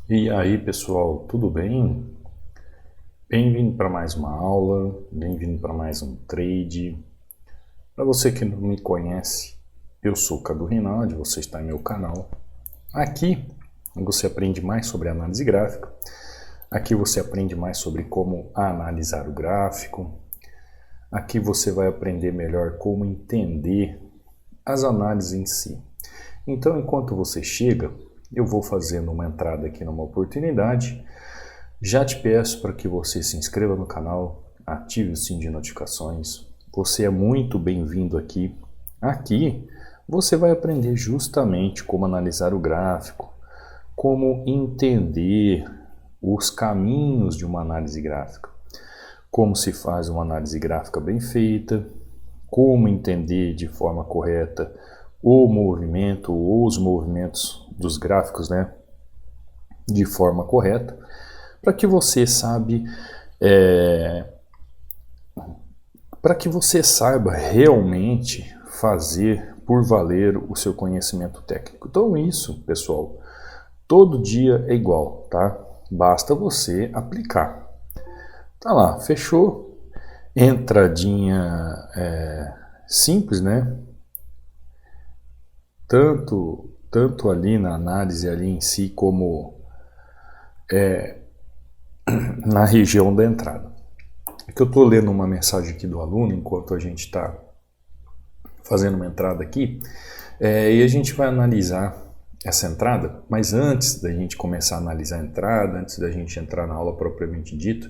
E aí pessoal, tudo bem? Bem-vindo para mais uma aula, bem-vindo para mais um trade. Para você que não me conhece, eu sou o Cadu Rinaldi, você está em meu canal. Aqui você aprende mais sobre análise gráfica, aqui você aprende mais sobre como analisar o gráfico, aqui você vai aprender melhor como entender as análises em si. Então, enquanto você chega, eu vou fazendo uma entrada aqui numa oportunidade. Já te peço para que você se inscreva no canal, ative o sininho de notificações. Você é muito bem-vindo aqui. Aqui você vai aprender justamente como analisar o gráfico, como entender os caminhos de uma análise gráfica, como se faz uma análise gráfica bem feita, como entender de forma correta o movimento ou os movimentos dos gráficos, né, de forma correta, para que você saiba realmente fazer por valer o seu conhecimento técnico. Então isso, pessoal, todo dia é igual, tá? Basta você aplicar. Tá lá, fechou. Entradinha simples, né? Tanto ali na análise ali em si como na região da entrada. É que eu estou lendo uma mensagem aqui do aluno enquanto a gente está fazendo uma entrada aqui, e a gente vai analisar essa entrada, mas antes da gente começar a analisar a entrada, antes da gente entrar na aula propriamente dita,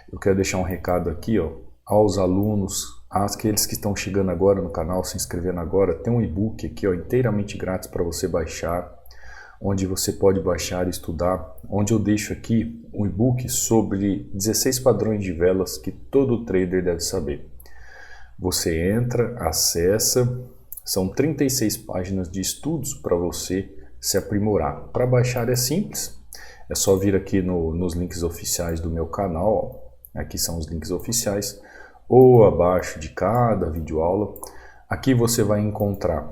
eu quero deixar um recado aqui, ó, aos alunos, àqueles que estão chegando agora no canal, se inscrevendo agora, tem um e-book aqui, ó, inteiramente grátis para você baixar, onde você pode baixar e estudar, onde eu deixo aqui um e-book sobre 16 padrões de velas que todo trader deve saber. Você entra, acessa, são 36 páginas de estudos para você se aprimorar. Para baixar é simples, é só vir aqui nos links oficiais do meu canal, ó. Aqui são os links oficiais, ou abaixo de cada videoaula. Aqui você vai encontrar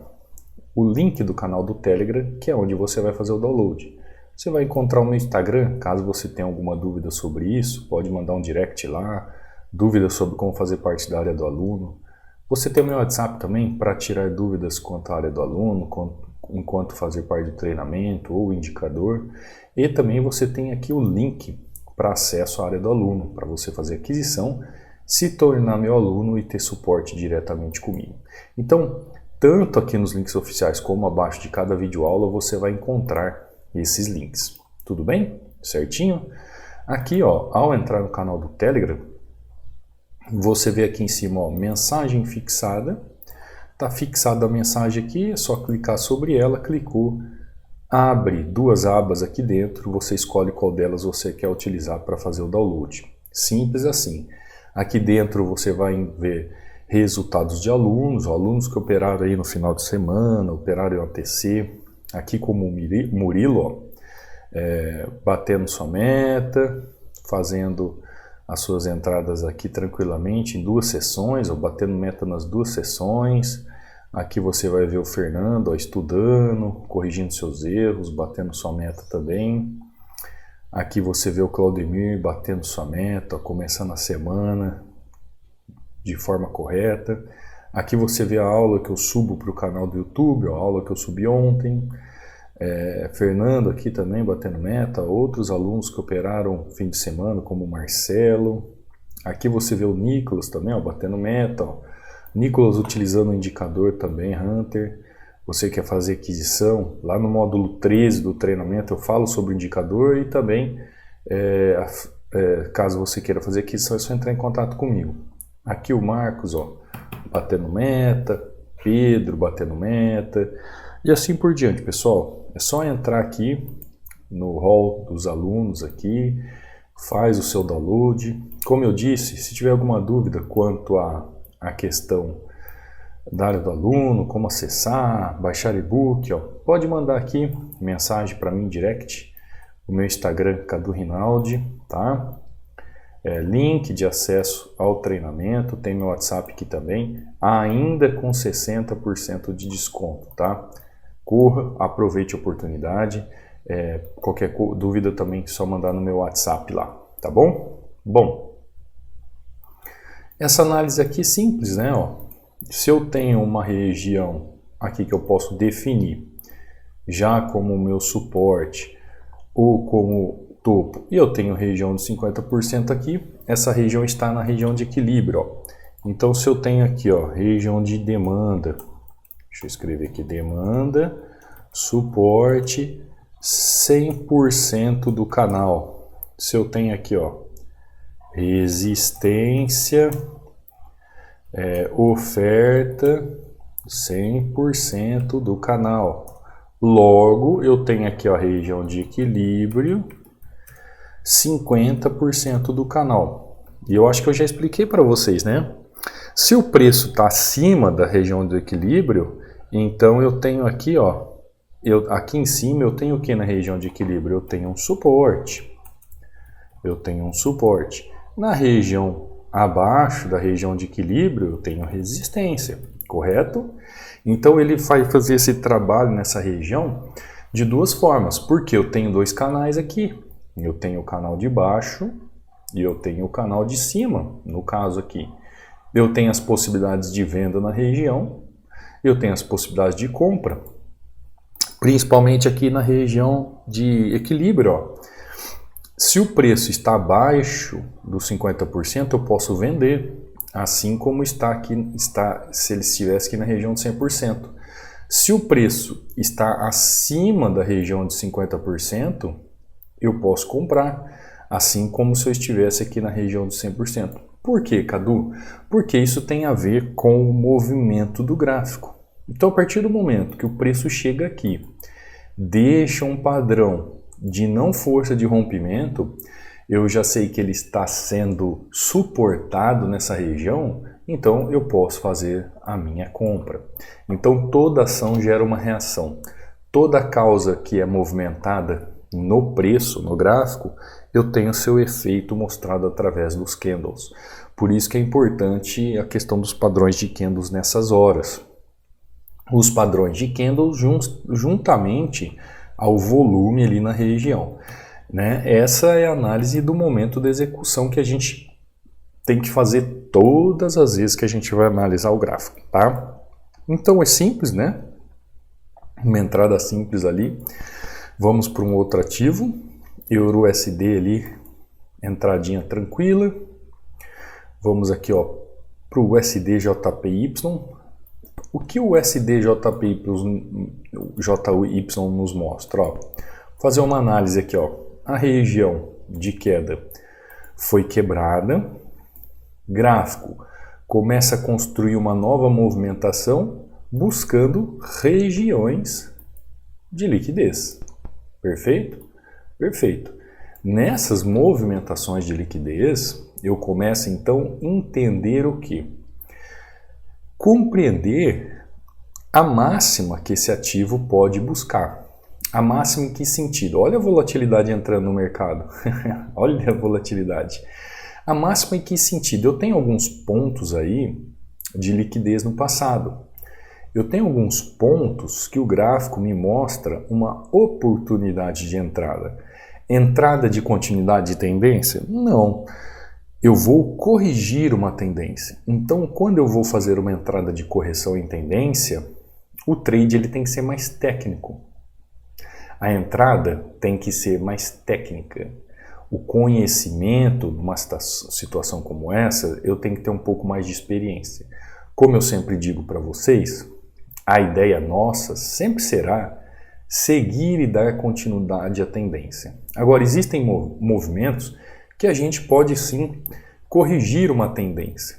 o link do canal do Telegram, que é onde você vai fazer o download. Você vai encontrar o meu Instagram, caso você tenha alguma dúvida sobre isso, pode mandar um direct lá, dúvidas sobre como fazer parte da área do aluno. Você tem o meu WhatsApp também para tirar dúvidas quanto à área do aluno, enquanto fazer parte do treinamento ou indicador. E também você tem aqui o link para acesso à área do aluno, para você fazer aquisição, se tornar meu aluno e ter suporte diretamente comigo. Então, tanto aqui nos links oficiais como abaixo de cada videoaula você vai encontrar esses links. Tudo bem? Certinho? Aqui, ó, ao entrar no canal do Telegram, você vê aqui em cima, ó, mensagem fixada. Tá fixada a mensagem aqui, é só clicar sobre ela, clicou, abre duas abas aqui dentro, você escolhe qual delas você quer utilizar para fazer o download. Simples assim. Aqui dentro você vai ver resultados de alunos que operaram aí no final de semana, operaram em OTC, aqui como o Murilo, ó, batendo sua meta, fazendo as suas entradas aqui tranquilamente em duas sessões, ou batendo meta nas duas sessões. Aqui você vai ver o Fernando, ó, estudando, corrigindo seus erros, batendo sua meta também. Aqui você vê o Claudemir batendo sua meta, ó, começando a semana de forma correta. Aqui você vê a aula que eu subo para o canal do YouTube, a aula que eu subi ontem. Fernando aqui também batendo meta, outros alunos que operaram fim de semana, como o Marcelo. Aqui você vê o Nicolas também, ó, batendo meta. Ó. Nicolas utilizando o indicador também, Hunter. Você quer fazer aquisição, lá no módulo 13 do treinamento eu falo sobre o indicador e também, caso você queira fazer aquisição, é só entrar em contato comigo. Aqui o Marcos, ó, batendo meta, Pedro batendo meta, e assim por diante, pessoal. É só entrar aqui no hall dos alunos aqui, faz o seu download. Como eu disse, se tiver alguma dúvida quanto à questão da área do aluno, como acessar, baixar e-book, ó, pode mandar aqui mensagem para mim direct, o meu Instagram Cadu Rinaldi, tá? Link de acesso ao treinamento, tem meu WhatsApp aqui também, ainda com 60% de desconto, tá? Corra, aproveite a oportunidade. Qualquer dúvida também é só mandar no meu WhatsApp lá, tá bom? Bom, essa análise aqui é simples, né? Ó, se eu tenho uma região aqui que eu posso definir já como meu suporte ou como topo, e eu tenho região de 50% aqui, essa região está na região de equilíbrio, ó. Então, se eu tenho aqui, ó, região de demanda, deixa eu escrever aqui, demanda, suporte, 100% do canal. Se eu tenho aqui, ó, resistência, oferta, 100% do canal. Logo, eu tenho aqui ó, a região de equilíbrio, 50% do canal. E eu acho que eu já expliquei para vocês, né? Se o preço está acima da região do equilíbrio, então eu tenho aqui, ó, aqui em cima eu tenho o que na região de equilíbrio? Eu tenho um suporte. Eu tenho um suporte. Na região abaixo da região de equilíbrio, eu tenho resistência, correto? Então ele vai fazer esse trabalho nessa região de duas formas, porque eu tenho dois canais aqui. Eu tenho o canal de baixo e eu tenho o canal de cima, no caso aqui. Eu tenho as possibilidades de venda na região, eu tenho as possibilidades de compra, principalmente aqui na região de equilíbrio. Ó. Se o preço está abaixo dos 50%, eu posso vender, assim como está aqui, se ele estivesse aqui na região de 100%. Se o preço está acima da região de 50%, eu posso comprar, assim como se eu estivesse aqui na região de 100%. Por quê, Cadu? Porque isso tem a ver com o movimento do gráfico. Então, a partir do momento que o preço chega aqui, deixa um padrão de não força de rompimento, eu já sei que ele está sendo suportado nessa região, então eu posso fazer a minha compra. Então, toda ação gera uma reação. Toda causa que é movimentada no preço, no gráfico, eu tenho seu efeito mostrado através dos candles. Por isso que é importante a questão dos padrões de candles nessas horas. Os padrões de candles juntamente ao volume ali na região. Né? Essa é a análise do momento da execução que a gente tem que fazer todas as vezes que a gente vai analisar o gráfico. Tá? Então é simples, né? Uma entrada simples ali. Vamos para um outro ativo, EURUSD ali, entradinha tranquila. Vamos aqui para o USD-JPY. O que o USD-JPY nos mostra? Ó, vou fazer uma análise aqui. Ó. A região de queda foi quebrada. Gráfico começa a construir uma nova movimentação buscando regiões de liquidez. Perfeito? Perfeito. Nessas movimentações de liquidez, eu começo então a entender o quê? Compreender a máxima que esse ativo pode buscar. A máxima em que sentido? Olha a volatilidade entrando no mercado. Olha a volatilidade. A máxima em que sentido? Eu tenho alguns pontos aí de liquidez no passado. Eu tenho alguns pontos que o gráfico me mostra uma oportunidade de entrada. Entrada de continuidade de tendência? Não. Eu vou corrigir uma tendência. Então, quando eu vou fazer uma entrada de correção em tendência, o trade ele tem que ser mais técnico. A entrada tem que ser mais técnica. O conhecimento numa situação como essa, eu tenho que ter um pouco mais de experiência. Como eu sempre digo para vocês, a ideia nossa sempre será seguir e dar continuidade à tendência. Agora, existem movimentos que a gente pode sim corrigir uma tendência,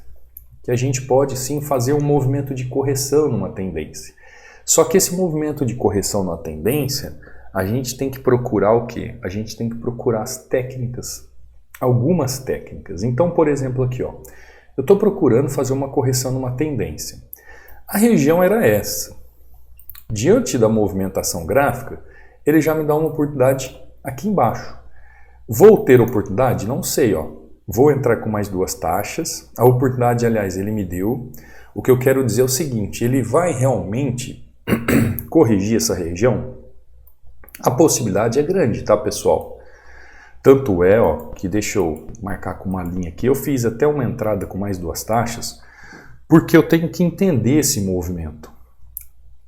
que a gente pode sim fazer um movimento de correção numa tendência. Só que esse movimento de correção na tendência, a gente tem que procurar o quê? A gente tem que procurar as técnicas, algumas técnicas. Então, por exemplo, aqui, ó, eu estou procurando fazer uma correção numa tendência. A região era essa. Diante da movimentação gráfica, ele já me dá uma oportunidade aqui embaixo. Vou ter oportunidade? Não sei, ó. Vou entrar com mais duas taxas. A oportunidade, aliás, ele me deu. O que eu quero dizer é o seguinte, ele vai realmente corrigir essa região? A possibilidade é grande, tá, pessoal? Tanto é, ó, que deixa eu marcar com uma linha aqui, eu fiz até uma entrada com mais 2 taxas, porque eu tenho que entender esse movimento.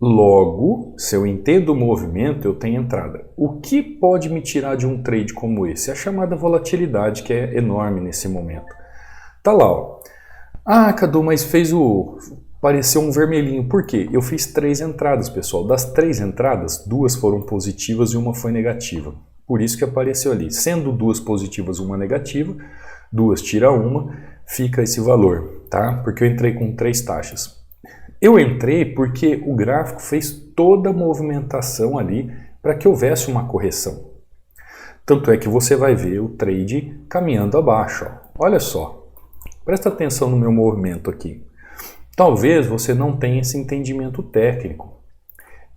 Logo, se eu entendo o movimento, eu tenho entrada. O que pode me tirar de um trade como esse? A chamada volatilidade, que é enorme nesse momento. Tá lá, ó. Ah, Cadu, mas pareceu um vermelhinho. Por quê? Eu fiz 3 entradas, pessoal. Das 3 entradas, 2 foram positivas e uma foi negativa. Por isso que apareceu ali. Sendo 2 positivas e uma negativa, 2 tira uma, fica esse valor, tá? Porque eu entrei com 3 taxas. Eu entrei porque o gráfico fez toda a movimentação ali para que houvesse uma correção. Tanto é que você vai ver o trade caminhando abaixo. Ó. Olha só, presta atenção no meu movimento aqui. Talvez você não tenha esse entendimento técnico.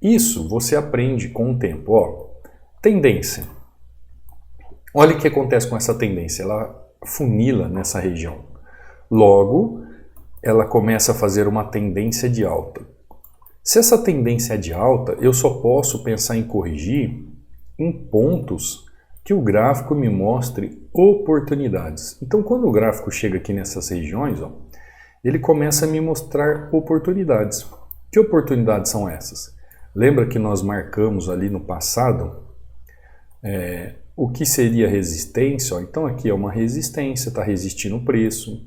Isso você aprende com o tempo. Ó, tendência. Olha o que acontece com essa tendência. Ela funila nessa região. Logo, ela começa a fazer uma tendência de alta. Se essa tendência é de alta, eu só posso pensar em corrigir em pontos que o gráfico me mostre oportunidades. Então, quando o gráfico chega aqui nessas regiões, ó, ele começa a me mostrar oportunidades. Que oportunidades são essas? Lembra que nós marcamos ali no passado o que seria resistência? Ó, então aqui é uma resistência, está resistindo o preço.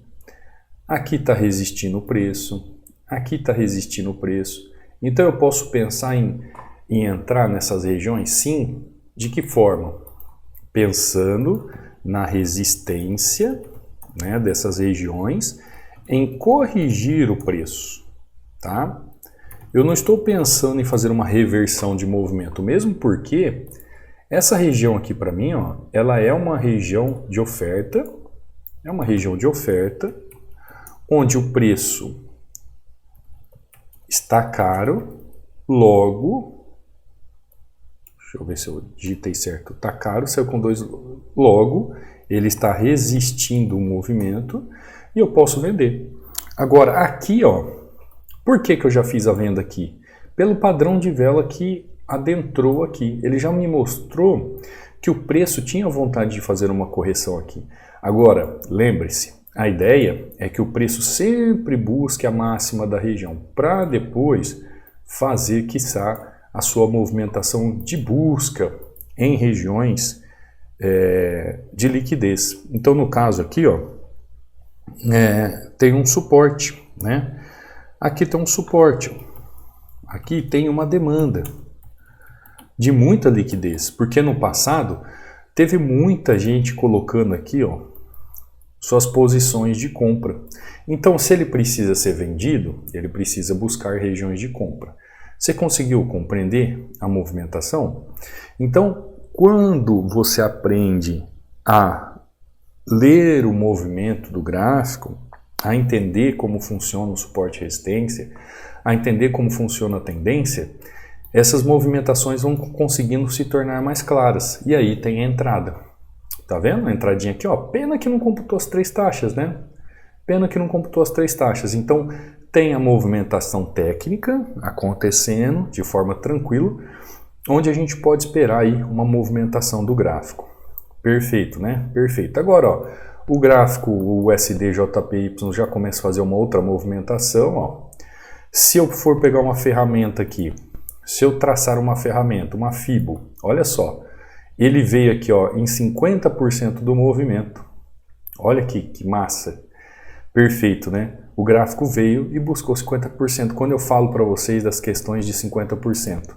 Aqui está resistindo o preço, aqui está resistindo o preço. Então eu posso pensar em entrar nessas regiões? Sim. De que forma? Pensando na resistência, né, dessas regiões, em corrigir o preço. Tá? Eu não estou pensando em fazer uma reversão de movimento, mesmo porque essa região aqui para mim, ó, ela é uma região de oferta, onde o preço está caro, logo, deixa eu ver se eu digitei certo, está caro, saiu com 2, logo, ele está resistindo o movimento e eu posso vender. Agora, aqui, ó, por que eu já fiz a venda aqui? Pelo padrão de vela que adentrou aqui, ele já me mostrou que o preço tinha vontade de fazer uma correção aqui. Agora, lembre-se, a ideia é que o preço sempre busque a máxima da região, para depois fazer, quiçá, a sua movimentação de busca em regiões de liquidez. Então, no caso aqui, ó, tem um suporte, né? Aqui tem um suporte, aqui tem uma demanda de muita liquidez, porque no passado teve muita gente colocando aqui, ó, suas posições de compra. Então, se ele precisa ser vendido, ele precisa buscar regiões de compra. Você conseguiu compreender a movimentação? Então, quando você aprende a ler o movimento do gráfico, a entender como funciona o suporte e resistência, a entender como funciona a tendência, essas movimentações vão conseguindo se tornar mais claras. E aí tem a entrada. Tá vendo? A entradinha aqui, ó. Pena que não computou as 3 taxas, né? Pena que não computou as 3 taxas. Então, tem a movimentação técnica acontecendo de forma tranquila, onde a gente pode esperar aí uma movimentação do gráfico. Perfeito, né? Perfeito. Agora, ó, o gráfico, o USD-JPY já começa a fazer uma outra movimentação, ó. Se eu for pegar uma ferramenta aqui, se eu traçar uma ferramenta, uma FIBO, olha só, ele veio aqui, ó, em 50% do movimento. Olha aqui, que massa. Perfeito, né? O gráfico veio e buscou 50%. Quando eu falo para vocês das questões de 50%.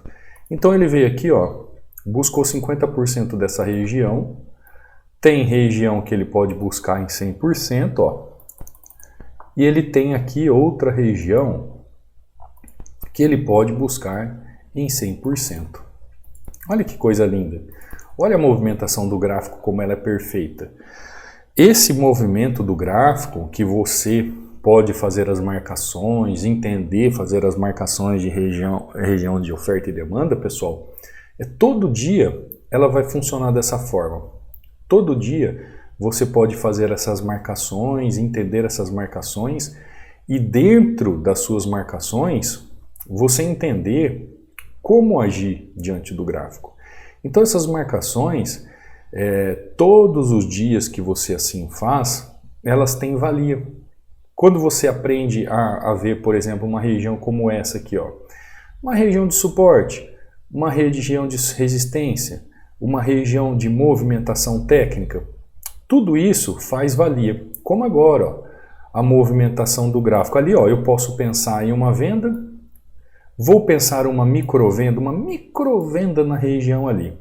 Então ele veio aqui, ó, buscou 50% dessa região. Tem região que ele pode buscar em 100%, ó. E ele tem aqui outra região que ele pode buscar em 100%. Olha que coisa linda. Olha a movimentação do gráfico, como ela é perfeita. Esse movimento do gráfico, que você pode fazer as marcações, entender, fazer as marcações de região de oferta e demanda, pessoal, todo dia ela vai funcionar dessa forma. Todo dia você pode fazer essas marcações, entender essas marcações e dentro das suas marcações você entender como agir diante do gráfico. Então essas marcações, todos os dias que você assim faz, elas têm valia. Quando você aprende a ver, por exemplo, uma região como essa aqui, ó, uma região de suporte, uma região de resistência, uma região de movimentação técnica, tudo isso faz valia. Como agora, ó, a movimentação do gráfico. Ali, ó, eu posso pensar em uma venda, vou pensar uma microvenda na região ali.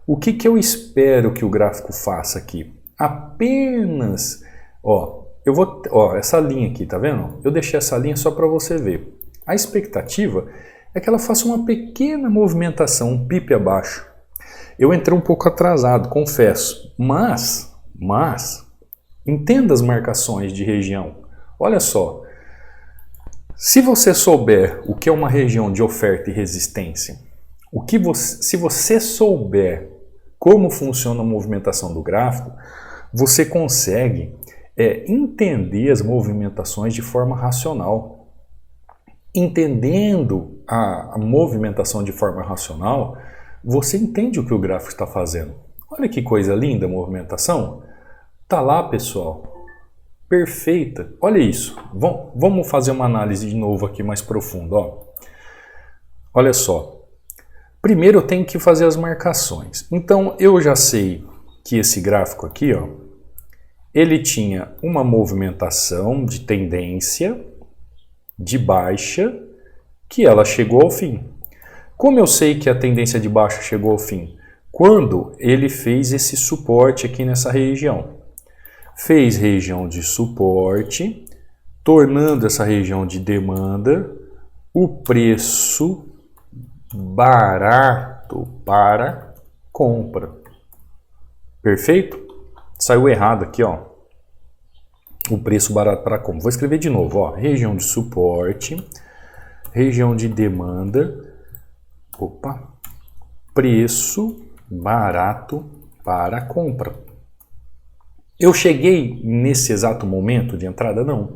O que eu espero que o gráfico faça aqui? Apenas, ó, essa linha aqui, tá vendo? Eu deixei essa linha só para você ver. A expectativa é que ela faça uma pequena movimentação, um pipe abaixo. Eu entrei um pouco atrasado, confesso, mas entenda as marcações de região. Olha só, se você souber o que é uma região de oferta e resistência, se você souber como funciona a movimentação do gráfico, você consegue entender as movimentações de forma racional. Entendendo a movimentação de forma racional, você entende o que o gráfico está fazendo. Olha que coisa linda a movimentação. Tá lá, pessoal. Perfeita. Olha isso. Vamos fazer uma análise de novo aqui mais profunda. Ó. Olha só. Primeiro eu tenho que fazer as marcações. Então eu já sei que esse gráfico aqui, ó, ele tinha uma movimentação de tendência de baixa que ela chegou ao fim. Como eu sei que a tendência de baixa chegou ao fim? Quando ele fez esse suporte aqui nessa região. Fez região de suporte, tornando essa região de demanda o preço barato para compra. Perfeito? Saiu errado aqui, ó. O preço barato para compra. Vou escrever de novo, ó. Região de suporte, região de demanda, preço barato para compra. Eu cheguei nesse exato momento de entrada? Não.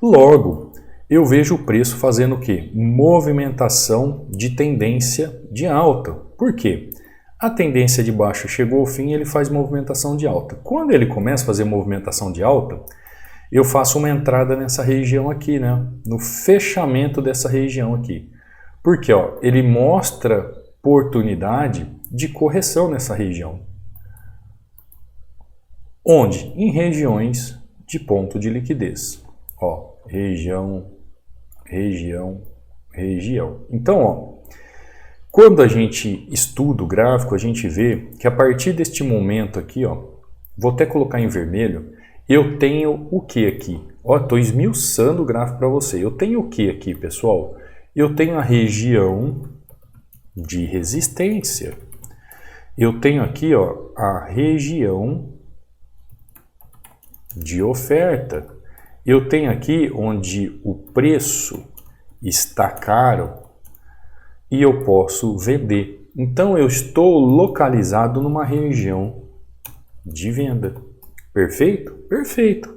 Logo, eu vejo o preço fazendo o quê? Movimentação de tendência de alta. Por quê? A tendência de baixa chegou ao fim e ele faz movimentação de alta. Quando ele começa a fazer movimentação de alta, eu faço uma entrada nessa região aqui, né? No fechamento dessa região aqui. Porque ó, ele mostra oportunidade de correção nessa região. Onde? Em regiões de ponto de liquidez. Ó, região. Então, ó, quando a gente estuda o gráfico, a gente vê que a partir deste momento aqui, ó, vou até colocar em vermelho, eu tenho o que aqui? Ó, estou esmiuçando o gráfico para você. Eu tenho o que aqui, pessoal? Eu tenho a região de resistência. Eu tenho aqui, ó, a região de oferta. Eu tenho aqui onde o preço está caro e eu posso vender. Então eu estou localizado numa região de venda. Perfeito? Perfeito.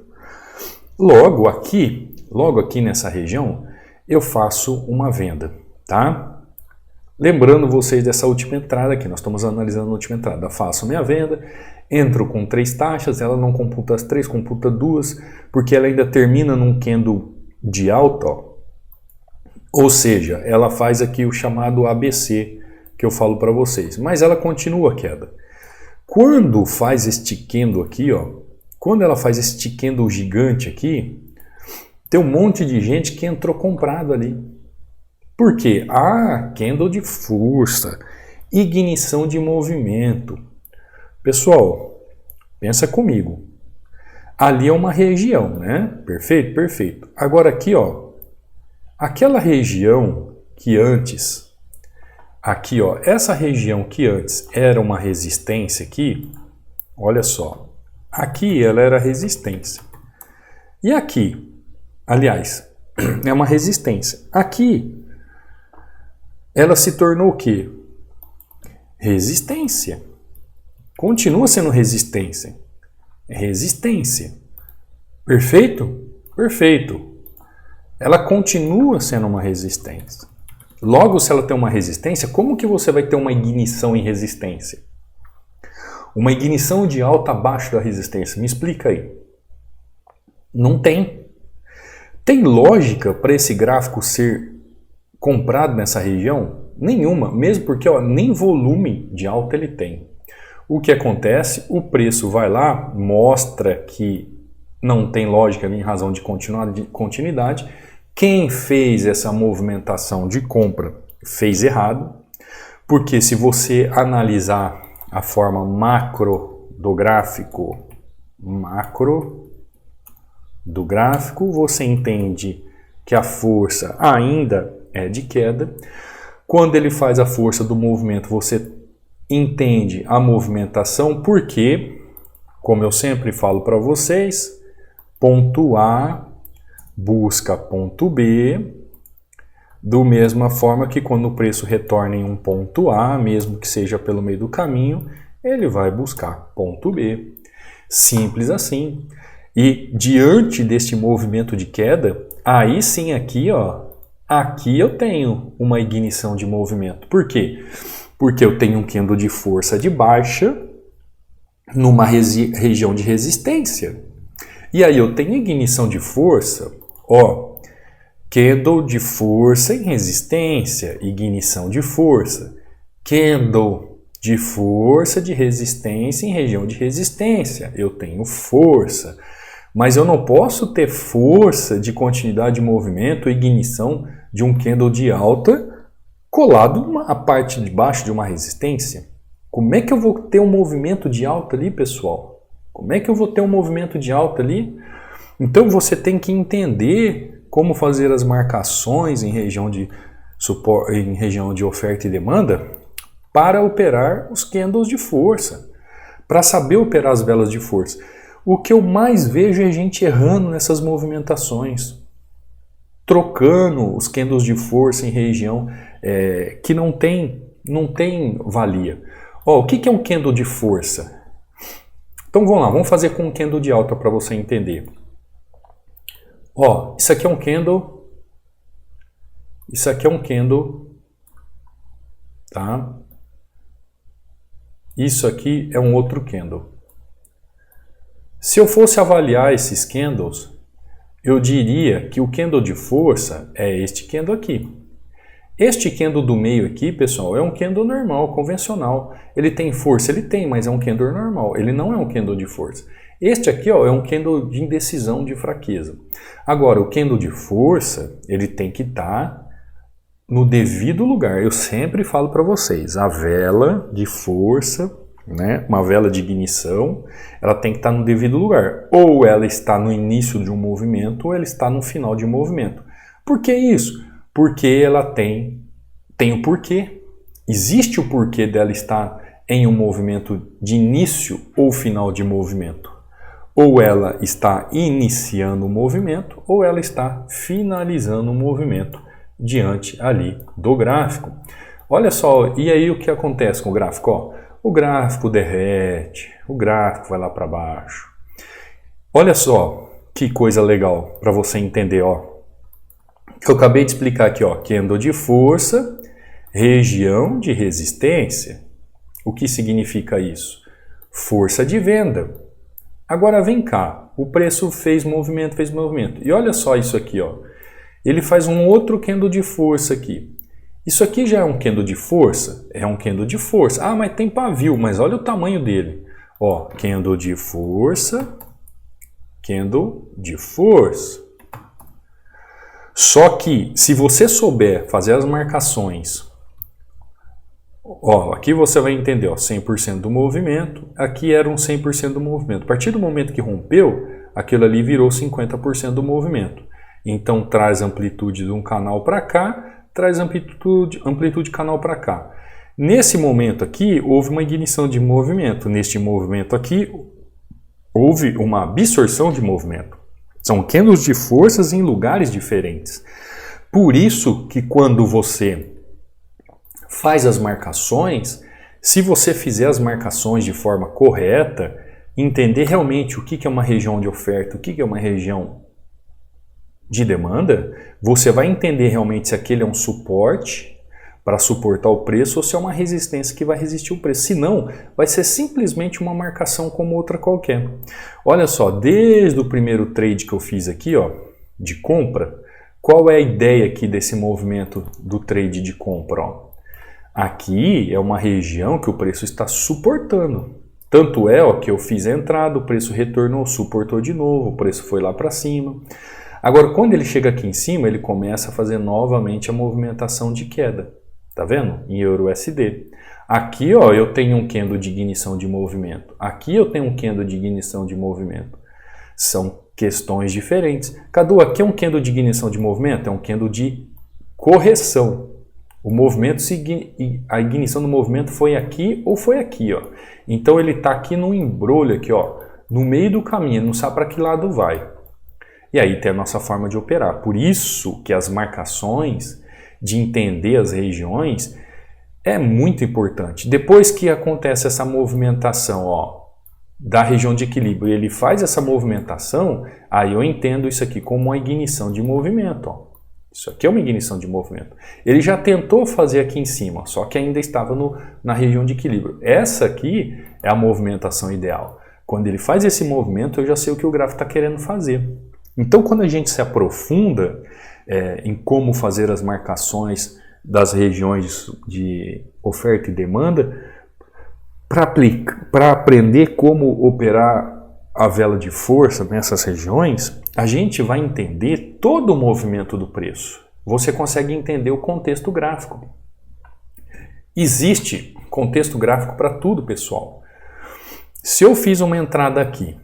Logo aqui nessa região, eu faço uma venda, tá? Lembrando vocês dessa última entrada aqui, nós estamos analisando a última entrada. Eu faço minha venda, entro com 3 taxas, ela não computa as 3, computa 2, porque ela ainda termina num candle de alta, ó. Ou seja, ela faz aqui o chamado ABC, que eu falo para vocês, mas ela continua a queda. Quando faz este candle aqui, ó, quando ela faz este candle gigante aqui, tem um monte de gente que entrou comprado ali. Por quê? Ah, candle de força, ignição de movimento. Pessoal, pensa comigo. Ali é uma região, né? Perfeito? Perfeito. Agora aqui, ó, aquela região que antes, aqui, ó, essa região que antes era uma resistência aqui, olha só. Aqui ela era resistência. E aqui, aliás, é uma resistência. Aqui, ela se tornou o quê? Resistência. Continua sendo resistência. É resistência. Perfeito? Perfeito. Ela continua sendo uma resistência. Logo, se ela tem uma resistência, como que você vai ter uma ignição em resistência? Uma ignição de alta abaixo da resistência. Me explica aí. Não tem. Tem lógica para esse gráfico ser comprado nessa região? Nenhuma, mesmo porque ó, nem volume de alta ele tem. O que acontece? O preço vai lá, mostra que não tem lógica em razão de continuidade. Quem fez essa movimentação de compra fez errado, porque se você analisar a forma macro do gráfico, você entende que a força ainda é de queda. Quando ele faz a força do movimento, você entende a movimentação, porque, como eu sempre falo para vocês, ponto A busca ponto B, do mesma forma que quando o preço retorna em um ponto A, mesmo que seja pelo meio do caminho, ele vai buscar ponto B. Simples assim. E diante deste movimento de queda, aí sim aqui, ó, aqui eu tenho uma ignição de movimento. Por quê? Porque eu tenho um candle de força de baixa numa região de resistência. E aí eu tenho ignição de força, ó, candle de força em resistência, ignição de força. Candle de força de resistência em região de resistência. Eu tenho força. Mas eu não posso ter força de continuidade de movimento, ignição de um candle de alta colado na parte de baixo de uma resistência. Como é que eu vou ter um movimento de alta ali, pessoal? Como é que eu vou ter um movimento de alta ali? Então você tem que entender como fazer as marcações em região de suporte, em região de oferta e demanda para operar os candles de força, para saber operar as velas de força. O que eu mais vejo é gente errando nessas movimentações, trocando os candles de força em região que não tem valia. Ó, o que é um candle de força? Então vamos lá, vamos fazer com um candle de alta para você entender. Ó, isso aqui é um candle, tá? Isso aqui é um outro candle. Se eu fosse avaliar esses candles, eu diria que o candle de força é este candle aqui. Este candle do meio aqui, pessoal, é um candle normal, convencional. Ele tem força? Ele tem, mas é um candle normal. Ele não é um candle de força. Este aqui, ó, é um candle de indecisão, de fraqueza. Agora, o candle de força, ele tem que estar no devido lugar. Eu sempre falo para vocês, a vela de força, né, uma vela de ignição, ela tem que estar no devido lugar. Ou ela está no início de um movimento, ou ela está no final de um movimento. Por que isso? Porque ela tem o porquê. Existe o porquê dela estar em um movimento de início ou final de movimento. Ou ela está iniciando o movimento, ou ela está finalizando o movimento diante ali do gráfico. Olha só, e aí o que acontece com o gráfico? Ó, o gráfico derrete, o gráfico vai lá para baixo. Olha só que coisa legal para você entender, ó. Que eu acabei de explicar aqui, ó, candle de força, região de resistência. O que significa isso? Força de venda. Agora vem cá, o preço fez movimento. E olha só isso aqui, ó. Ele faz um outro candle de força aqui. Isso aqui já é um candle de força? É um candle de força. Ah, mas tem pavio, mas olha o tamanho dele. Ó, candle de força, candle de força. Só que, se você souber fazer as marcações, ó, aqui você vai entender, ó, 100% do movimento, aqui era um 100% do movimento. A partir do momento que rompeu, aquilo ali virou 50% do movimento. Então, traz amplitude de um canal para cá, traz amplitude canal para cá. Nesse momento aqui, houve uma ignição de movimento. Neste movimento aqui, houve uma absorção de movimento. São candles de forças em lugares diferentes. Por isso que quando você faz as marcações, se você fizer as marcações de forma correta, entender realmente o que é uma região de oferta, o que é uma região de demanda, você vai entender realmente se aquele é um suporte para suportar o preço ou se é uma resistência que vai resistir o preço. Se não, vai ser simplesmente uma marcação como outra qualquer. Olha só, desde o primeiro trade que eu fiz aqui, ó, de compra, qual é a ideia aqui desse movimento do trade de compra? Ó? Aqui é uma região que o preço está suportando. Tanto é ó, que eu fiz a entrada, o preço retornou, suportou de novo, o preço foi lá para cima. Agora, quando ele chega aqui em cima, ele começa a fazer novamente a movimentação de queda. Tá vendo? Em EURUSD. Aqui ó, eu tenho um candle de ignição de movimento. Aqui eu tenho um candle de ignição de movimento. São questões diferentes. Cadu, aqui é um candle de ignição de movimento? É um candle de correção. O movimento, a ignição do movimento foi aqui ou foi aqui, ó. Então ele está aqui no embrulho aqui, ó, no meio do caminho, não sabe para que lado vai. E aí tem a nossa forma de operar. Por isso que as marcações, de entender as regiões, é muito importante. Depois que acontece essa movimentação, ó, da região de equilíbrio, ele faz essa movimentação, aí eu entendo isso aqui como uma ignição de movimento, ó. Isso aqui é uma ignição de movimento. Ele já tentou fazer aqui em cima, só que ainda estava na região de equilíbrio. Essa aqui é a movimentação ideal. Quando ele faz esse movimento, eu já sei o que o gráfico está querendo fazer. Então, quando a gente se aprofunda em como fazer as marcações das regiões de oferta e demanda, para aprender como operar a vela de força nessas regiões, a gente vai entender todo o movimento do preço. Você consegue entender o contexto gráfico. Existe contexto gráfico para tudo, pessoal. Se eu fiz uma entrada aqui,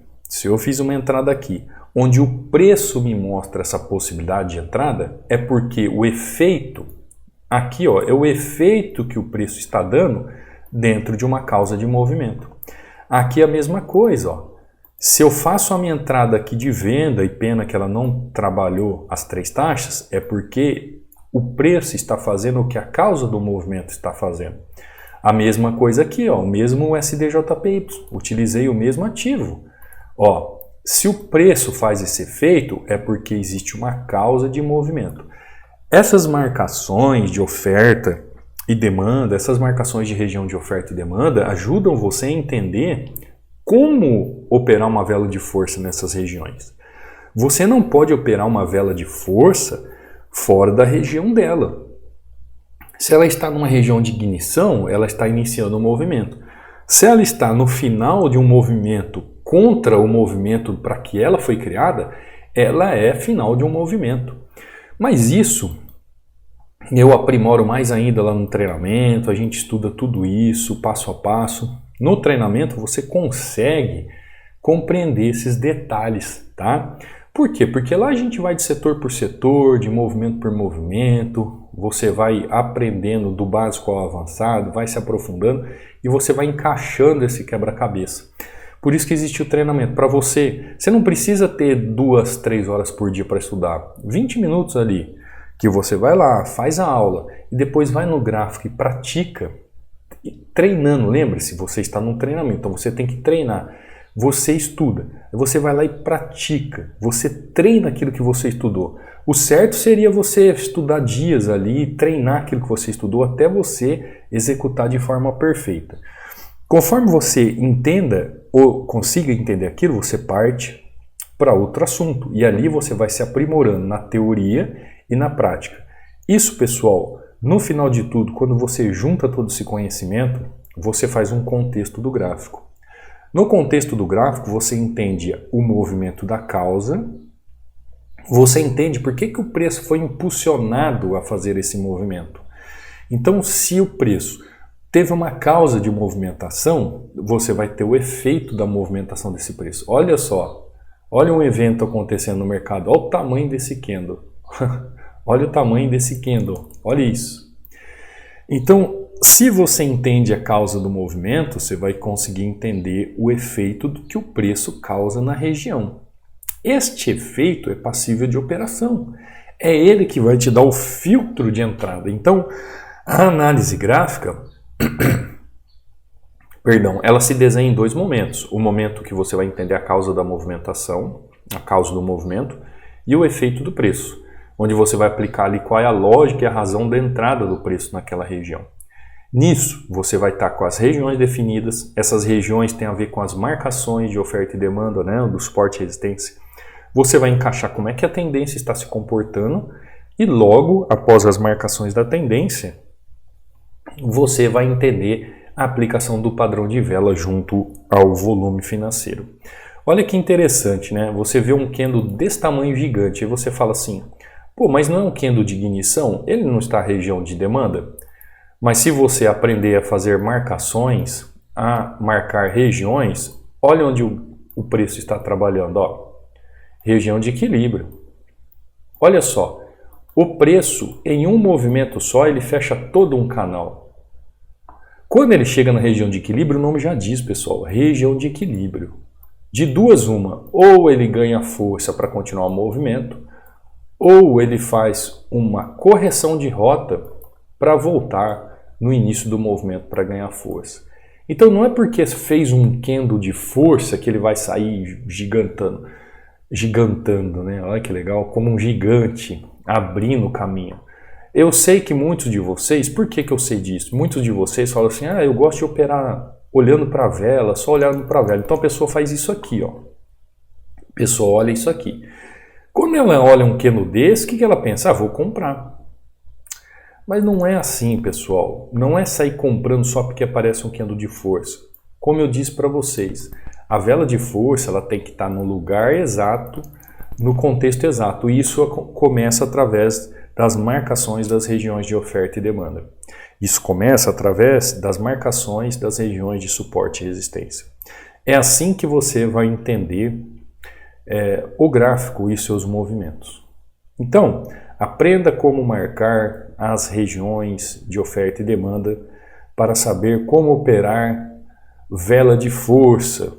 onde o preço me mostra essa possibilidade de entrada, é porque o efeito, aqui ó, é o efeito que o preço está dando dentro de uma causa de movimento. Aqui é a mesma coisa, ó. Se eu faço a minha entrada aqui de venda e pena que ela não trabalhou as 3 taxas, é porque o preço está fazendo o que a causa do movimento está fazendo. A mesma coisa aqui, ó, o mesmo SDJPY, utilizei o mesmo ativo. Ó, se o preço faz esse efeito, é porque existe uma causa de movimento. Essas marcações de oferta e demanda, essas marcações de região de oferta e demanda, ajudam você a entender como operar uma vela de força nessas regiões. Você não pode operar uma vela de força fora da região dela. Se ela está numa região de ignição, ela está iniciando um movimento. Se ela está no final de um movimento contra o movimento para que ela foi criada, ela é final de um movimento. Mas isso eu aprimoro mais ainda lá no treinamento, a gente estuda tudo isso passo a passo. No treinamento você consegue compreender esses detalhes, tá? Por quê? Porque lá a gente vai de setor por setor, de movimento por movimento, você vai aprendendo do básico ao avançado, vai se aprofundando e você vai encaixando esse quebra-cabeça. Por isso que existe o treinamento. Para você não precisa ter 2, 3 horas por dia para estudar. 20 minutos ali, que você vai lá, faz a aula e depois vai no gráfico e pratica. Treinando, lembre-se, você está num treinamento, então você tem que treinar. Você estuda, você vai lá e pratica, você treina aquilo que você estudou. O certo seria você estudar dias ali e treinar aquilo que você estudou até você executar de forma perfeita. Conforme você entenda ou consiga entender aquilo, você parte para outro assunto e ali você vai se aprimorando na teoria e na prática. Isso, pessoal, no final de tudo, quando você junta todo esse conhecimento, você faz um contexto do gráfico. No contexto do gráfico, você entende o movimento da causa, você entende por que o preço foi impulsionado a fazer esse movimento. Então, se o preço teve uma causa de movimentação, você vai ter o efeito da movimentação desse preço. Olha só, olha um evento acontecendo no mercado, olha o tamanho desse candle. Olha o tamanho desse candle, olha isso. Então, se você entende a causa do movimento, você vai conseguir entender o efeito do que o preço causa na região. Este efeito é passível de operação. É ele que vai te dar o filtro de entrada. Então, a análise gráfica, ela se desenha em 2 momentos. O momento que você vai entender a causa da movimentação, a causa do movimento, e o efeito do preço, onde você vai aplicar ali qual é a lógica e a razão da entrada do preço naquela região. Nisso, você vai estar com as regiões definidas, essas regiões têm a ver com as marcações de oferta e demanda, né, do suporte e resistência. Você vai encaixar como é que a tendência está se comportando e logo, após as marcações da tendência, você vai entender a aplicação do padrão de vela junto ao volume financeiro. Olha que interessante, né? Você vê um candle desse tamanho gigante e você fala assim, pô, mas não é um candle de ignição? Ele não está na região de demanda? Mas se você aprender a fazer marcações, a marcar regiões, olha onde o preço está trabalhando, ó. Região de equilíbrio. Olha só, o preço em um movimento só, ele fecha todo um canal. Quando ele chega na região de equilíbrio, o nome já diz, pessoal, região de equilíbrio. De duas uma, ou ele ganha força para continuar o movimento, ou ele faz uma correção de rota para voltar no início do movimento para ganhar força. Então não é porque fez um candle de força que ele vai sair gigantando, né? Olha que legal, como um gigante abrindo o caminho. Eu sei que muitos de vocês, por que eu sei disso? Muitos de vocês falam assim, eu gosto de operar olhando para a vela, só olhando para a vela. Então a pessoa faz isso aqui, ó. A pessoa olha isso aqui. Quando ela olha um candle desse, o que ela pensa? Vou comprar. Mas não é assim, pessoal. Não é sair comprando só porque aparece um candle de força. Como eu disse para vocês, a vela de força ela tem que estar no lugar exato, no contexto exato. E isso começa através das marcações das regiões de oferta e demanda. Isso começa através das marcações das regiões de suporte e resistência. É assim que você vai entender o gráfico e seus movimentos. Então, aprenda como marcar as regiões de oferta e demanda para saber como operar vela de força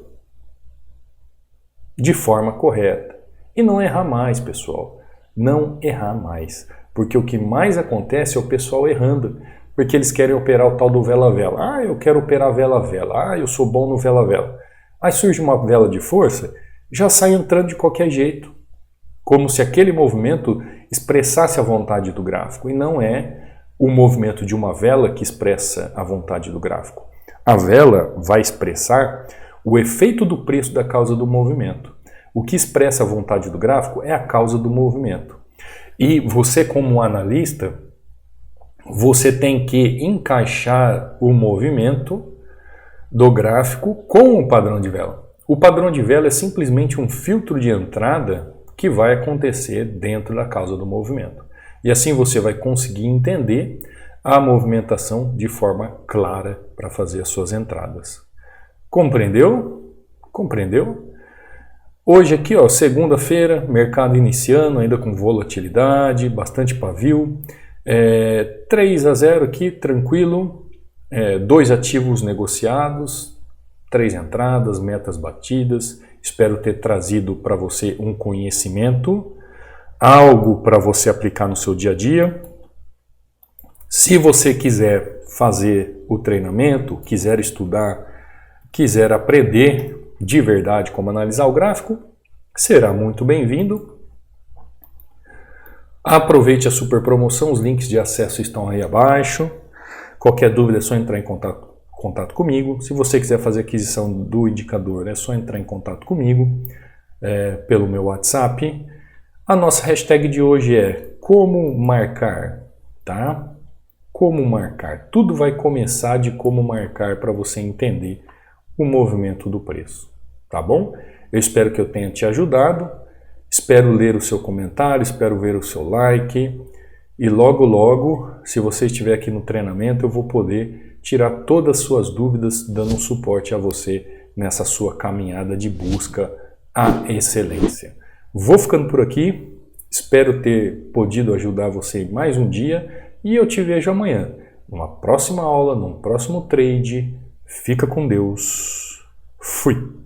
de forma correta. E não errar mais, pessoal. Não errar mais. Porque o que mais acontece é o pessoal errando. Porque eles querem operar o tal do vela-vela. Eu quero operar vela-vela. Eu sou bom no vela-vela. Aí surge uma vela de força, já sai entrando de qualquer jeito. Como se aquele movimento expressasse a vontade do gráfico. E não é o movimento de uma vela que expressa a vontade do gráfico. A vela vai expressar o efeito do preço da causa do movimento. O que expressa a vontade do gráfico é a causa do movimento. E você, como analista, você tem que encaixar o movimento do gráfico com o padrão de vela. O padrão de vela é simplesmente um filtro de entrada que vai acontecer dentro da causa do movimento. E assim você vai conseguir entender a movimentação de forma clara para fazer as suas entradas. Compreendeu? Compreendeu? Hoje aqui, ó, segunda-feira, mercado iniciando, ainda com volatilidade, bastante pavio. 3-0 aqui, tranquilo. 2 ativos negociados, 3 entradas, metas batidas. Espero ter trazido para você um conhecimento, algo para você aplicar no seu dia a dia. Se você quiser fazer o treinamento, quiser estudar, quiser aprender de verdade como analisar o gráfico, será muito bem-vindo. Aproveite a super promoção, os links de acesso estão aí abaixo. Qualquer dúvida é só entrar em contato comigo. Se você quiser fazer aquisição do indicador, é só entrar em contato comigo pelo meu WhatsApp. A nossa hashtag de hoje é como marcar, tá? Como marcar. Tudo vai começar de como marcar para você entender o movimento do preço, tá bom? Eu espero que eu tenha te ajudado, espero ler o seu comentário, espero ver o seu like e logo, se você estiver aqui no treinamento, eu vou poder tirar todas as suas dúvidas, dando um suporte a você nessa sua caminhada de busca à excelência. Vou ficando por aqui, espero ter podido ajudar você em mais um dia e eu te vejo amanhã, numa próxima aula, num próximo trade. Fica com Deus. Fui!